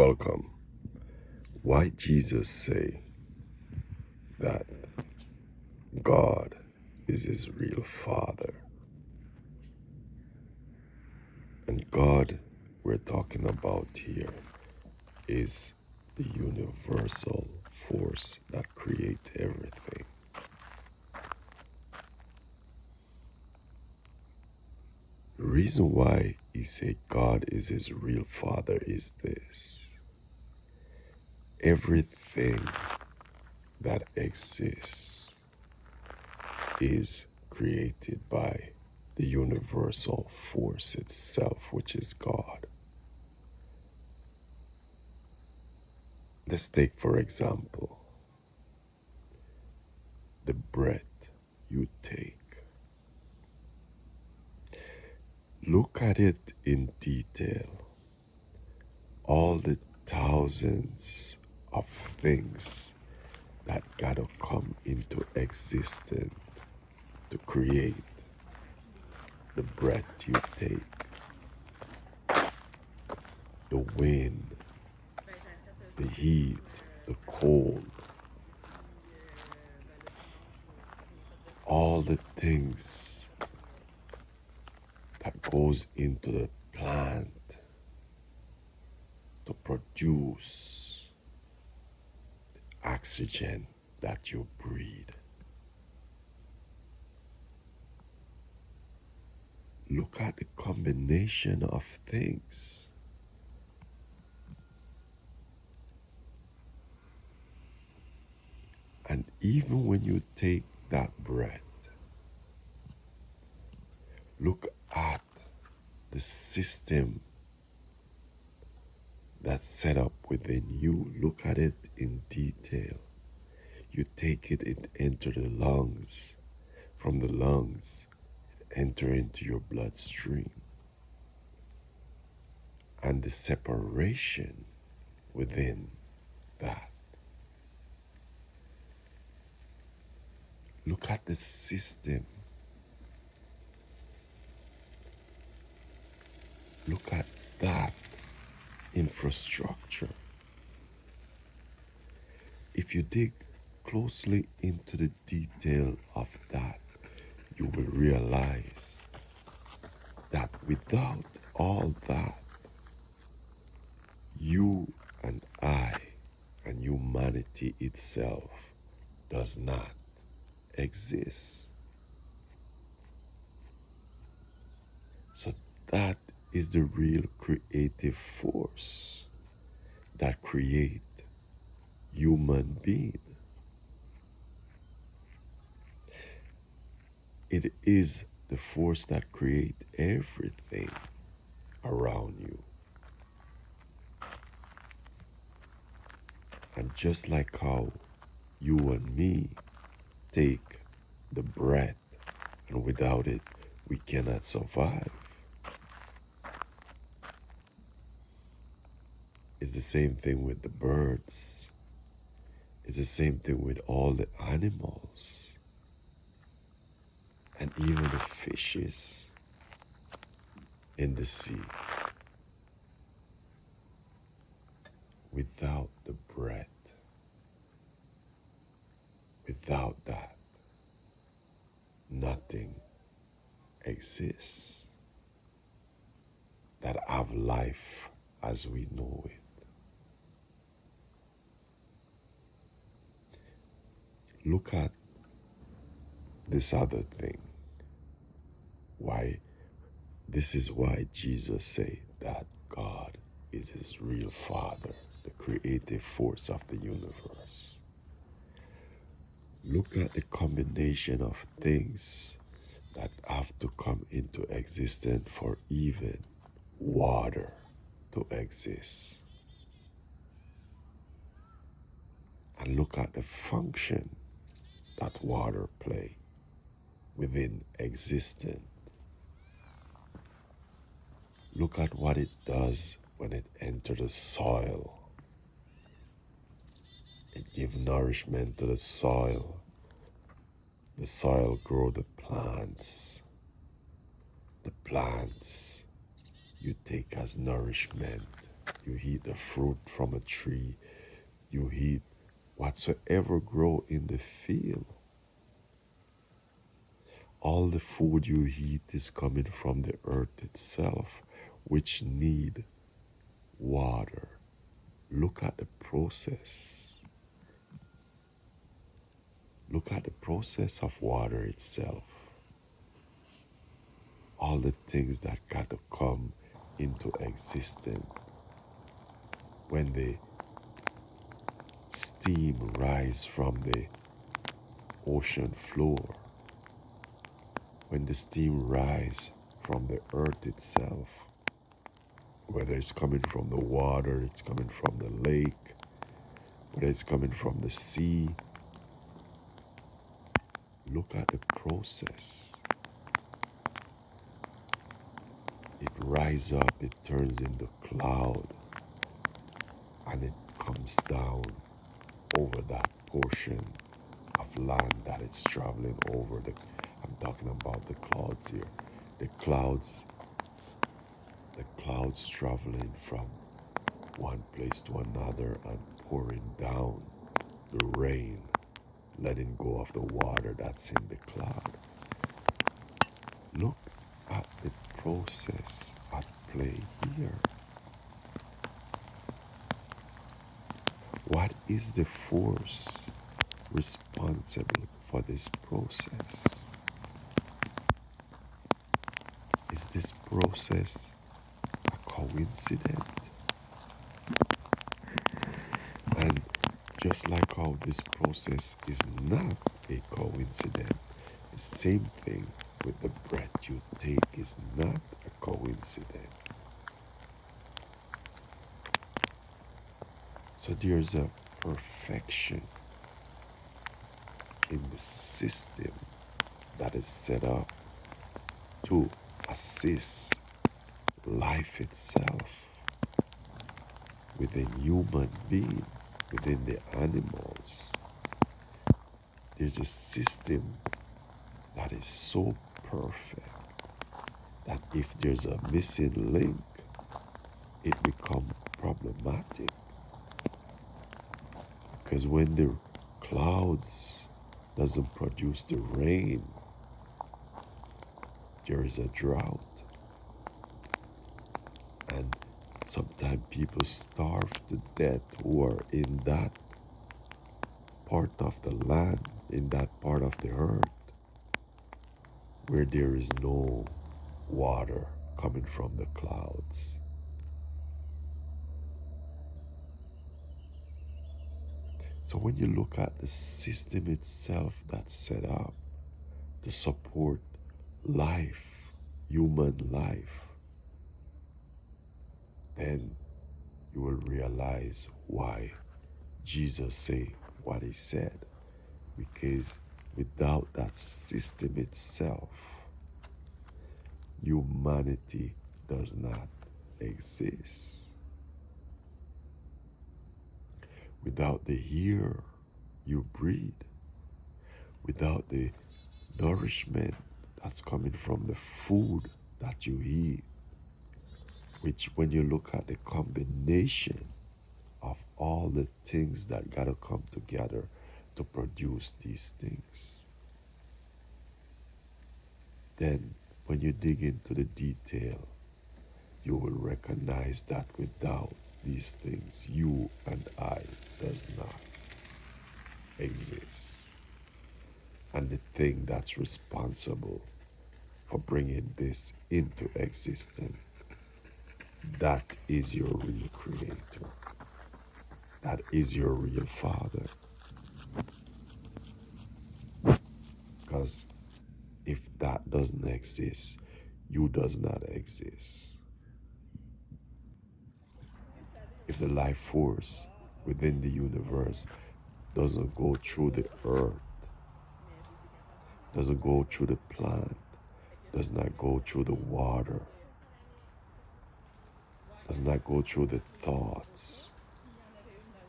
Welcome. Why Jesus say that God is his real Father? And God we're talking about here is the universal force that creates everything. The reason why he said God is his real Father is this. Everything that exists is created by the universal force itself, which is God. Let's take, for example, the breath you take. Look at it in detail. All the thousands of things that gotta come into existence to create the breath you take. The wind, the heat, the cold, all the things that goes into the plant to produce oxygen that you breathe. Look at the combination of things. And even when you take that breath, look at the system that's set up within you. Look at it in detail. You take it, it enters the lungs. From the lungs, it enter into your bloodstream. And the separation within that. Look at the system. Look at that infrastructure. If you dig closely into the detail of that, you will realize that without all that, you and I and humanity itself does not exist. So that is the real creative force that create human being. It is the force that create everything around you. And just like how you and me take the breath, and without it, we cannot survive. It's the same thing with the birds. It's the same thing with all the animals. And even the fishes in the sea. Without the breath, without that, nothing exists that have life as we know it. Look at this other thing. This is why Jesus said that God is his real Father, the creative force of the universe. Look at the combination of things that have to come into existence for even water to exist. And look at the function that water play within existence. Look at what it does when it enters the soil. It gives nourishment to the soil. The soil grows the plants. The plants you take as nourishment You eat the fruit from a tree. You eat whatsoever grow in the field. All the food you eat is coming from the earth itself, which need water. Look at the process. Look at the process of water itself. All the things that got to come into existence when the steam rise from the ocean floor, when the steam rise from the earth itself, whether it's coming from the water, it's coming from the lake, whether it's coming from the sea. Look at the process. It rises up, it turns into cloud, and it comes down over that portion of land that it's traveling over. I'm talking about the clouds here. The clouds traveling from one place to another and pouring down the rain, letting go of the water that's in the cloud. Look at the process at play here. What is the force responsible for this process? Is this process a coincidence? And just like how this process is not a coincidence, the same thing with the breath you take is not a coincidence. So there's a perfection in the system that is set up to assist life itself within human being, within the animals. There's a system that is so perfect that if there's a missing link, it becomes problematic. Because when the clouds doesn't produce the rain, there is a drought. And sometimes people starve to death who are in that part of the land, in that part of the earth, where there is no water coming from the clouds. So when you look at the system itself that's set up to support life, human life, then you will realize why Jesus said what he said. Because without that system itself, humanity does not exist. Without the air you breathe, without the nourishment that's coming from the food that you eat, which when you look at the combination of all the things that gotta come together to produce these things, then when you dig into the detail, you will recognize that without these things, you and I does not exist. And the thing that's responsible for bringing this into existence, that is your real creator. That is your real father. Because if that doesn't exist, you does not exist. If the life force within the universe doesn't go through the earth, doesn't go through the plant, does not go through the water, does not go through the thoughts,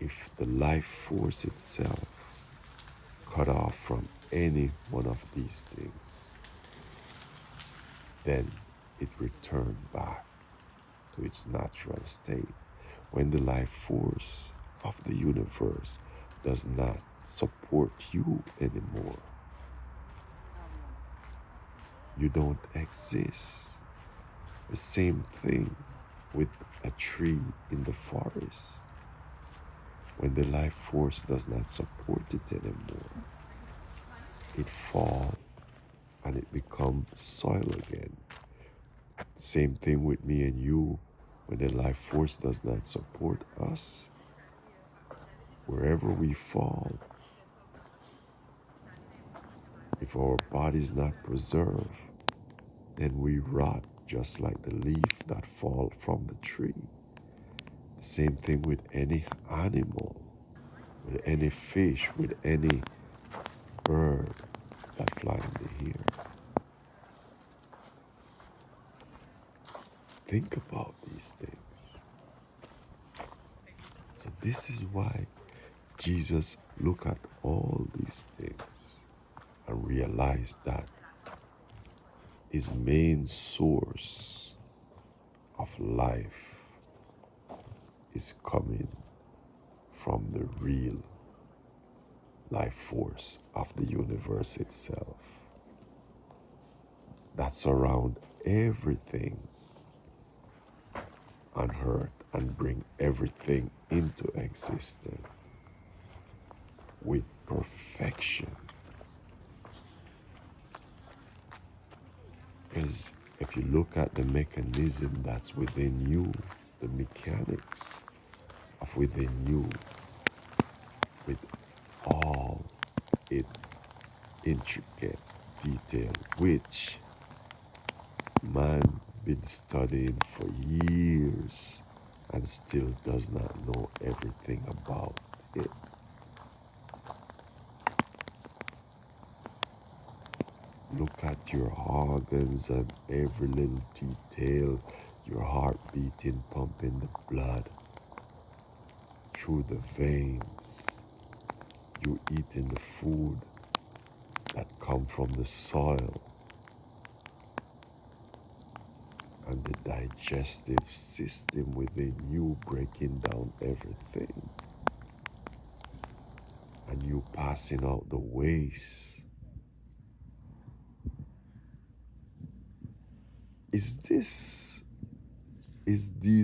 if the life force itself cut off from any one of these things, then it returned back to its natural state. when the life force of the universe does not support you anymore. You don't exist. The same thing with a tree in the forest. When the life force does not support it anymore, it falls and it becomes soil again. Same thing with me and you. When the life force does not support us, wherever we fall, if our body is not preserved, then we rot just like the leaf that fall from the tree. The same thing with any animal, with any fish, with any bird that fly in the air. Think about these things. So this is why Jesus looked at all these things and realized that his main source of life is coming from the real life force of the universe itself. That's around everything on earth and bring everything into existence with perfection. Because if you look at the mechanism that's within you, the mechanics of within you, with all its intricate detail, which man been studying for years and still does not know everything about it. Look at your organs and every little detail, your heart beating, pumping the blood through the veins, you eating the food that come from the soil, and the digestive system within you breaking down everything, and you passing out the waste. Is this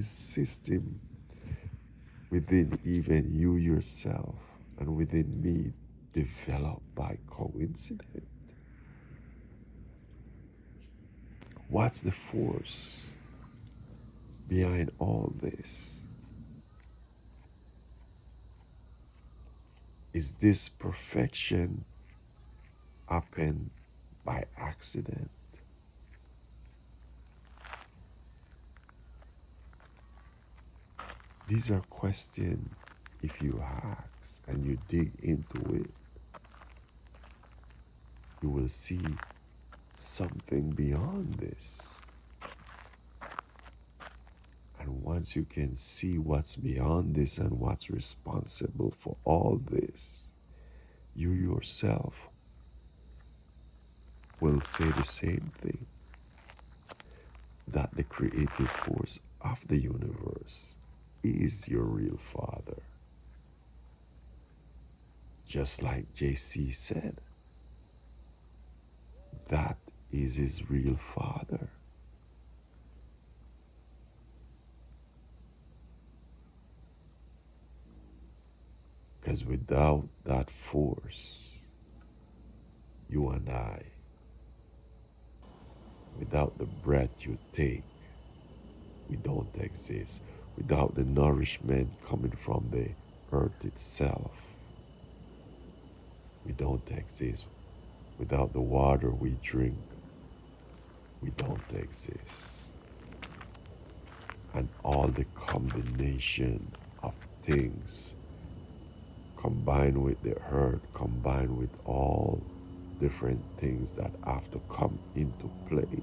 system within even you yourself and within me developed by coincidence? What's the force behind all this? Is this perfection happen by accident? These are questions, if you ask and you dig into it, you will see something beyond this. And once you can see what's beyond this and what's responsible for all this, you yourself will say the same thing, that the creative force of the universe is your real father. Just like JC said, that is his real father. Because without that force, you and I, without the breath you take, we don't exist. Without the nourishment coming from the earth itself, we don't exist. Without the water we drink, we don't exist. And all the combination of things combined with the earth, combined with all different things that have to come into play,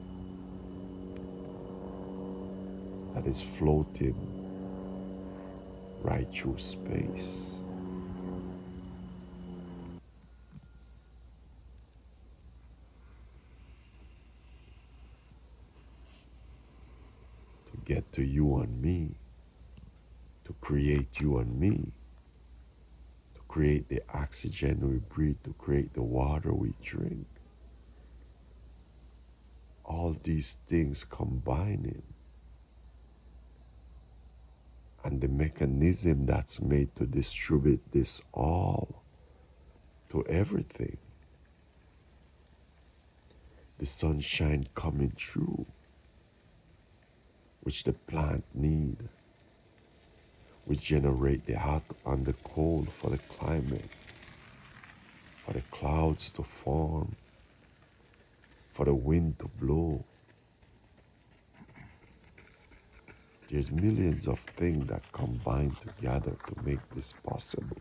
that is floating right through space. To get to you and me, to create you and me, to create the oxygen we breathe, to create the water we drink. All these things combining, and the mechanism that's made to distribute this all to everything. The sunshine coming through, which the plant need, which generate the hot and the cold for the climate, for the clouds to form, for the wind to blow. There's millions of things that combine together to make this possible.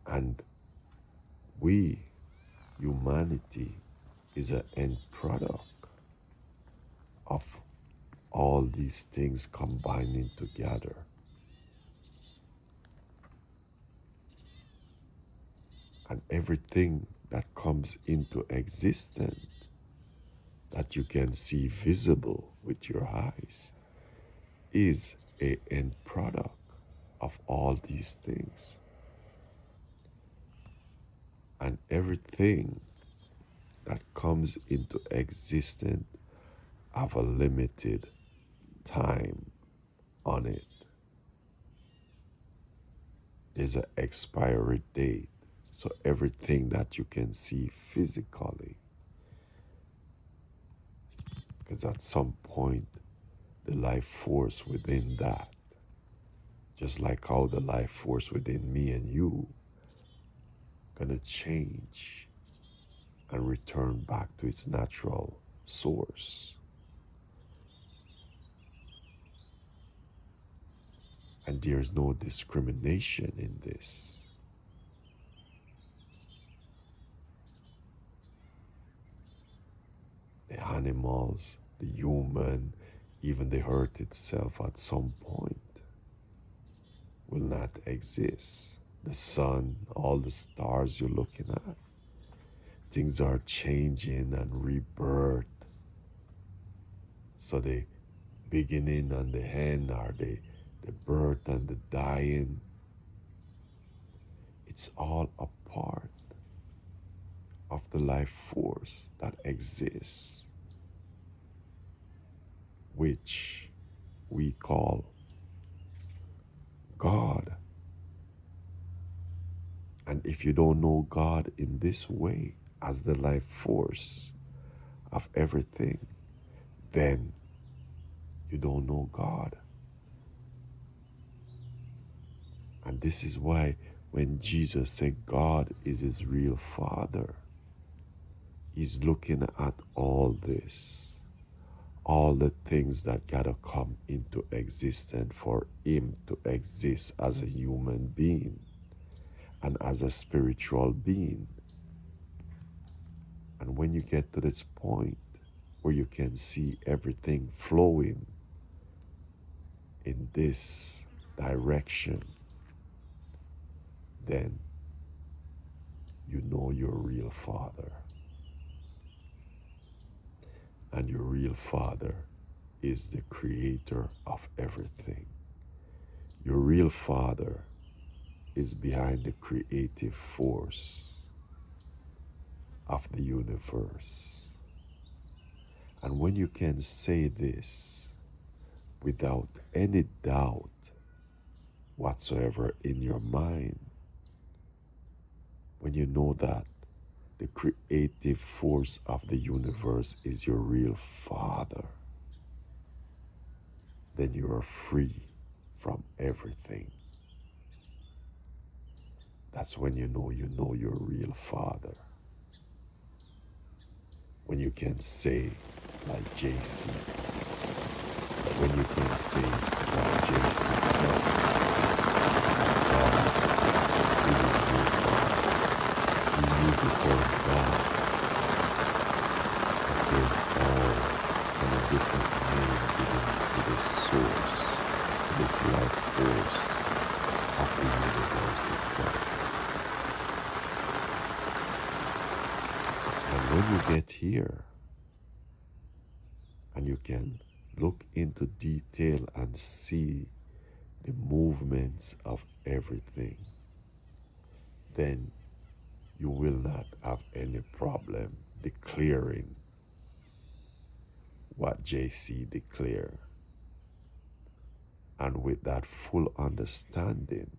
And we, humanity, is an end product of all these things combining together. And everything that comes into existence that you can see visible with your eyes is a end product of all these things. And everything that comes into existence have a limited time on it. There's an expiry date. So everything that you can see physically, because at some point the life force within that, just like how the life force within me and you gonna change and return back to its natural source. And there's no discrimination in this. The animals, the human, even the earth itself at some point will not exist. The sun, all the stars you're looking at, things are changing and rebirth. So the beginning and the end are the birth and the dying. It's all a part of the life force that exists, which we call God. And if you don't know God in this way, as the life force of everything, then you don't know God. And this is why when Jesus said God is his real Father, he's looking at all this, all the things that gotta come into existence for him to exist as a human being and as a spiritual being. And when you get to this point where you can see everything flowing in this direction, then you know your real Father. And your real Father is the creator of everything. Your real Father is behind the creative force of the universe. And when you can say this without any doubt whatsoever in your mind, when you know that the creative force of the universe is your real Father, then you are free from everything. That's when you know your real Father. When you can say, like JC, when you can say, like JC said, God is your Father. You need to tell God that there's all kind of different name given to this source, to this life force of the universe itself. And when you get here, and you can Look into detail and see the movements of everything. Then you will not have any problem declaring what JC declared. And with that full understanding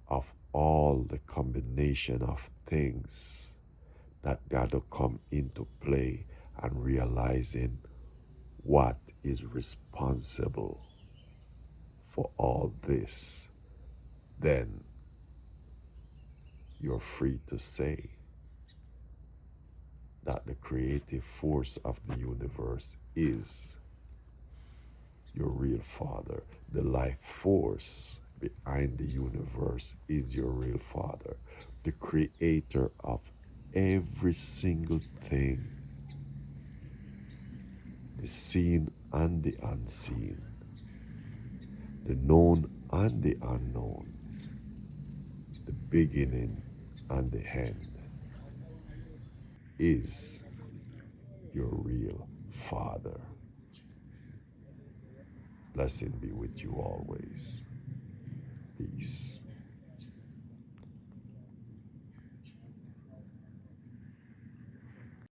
of all the combination of things that got to come into play, and realizing what is responsible for all this, then you're free to say that the creative force of the universe is your real father. The life force behind the universe is your real father. The creator of every single thing, the seen and the unseen, the known and the unknown, the beginning and the end, is your real father. Blessing be with you always. Peace.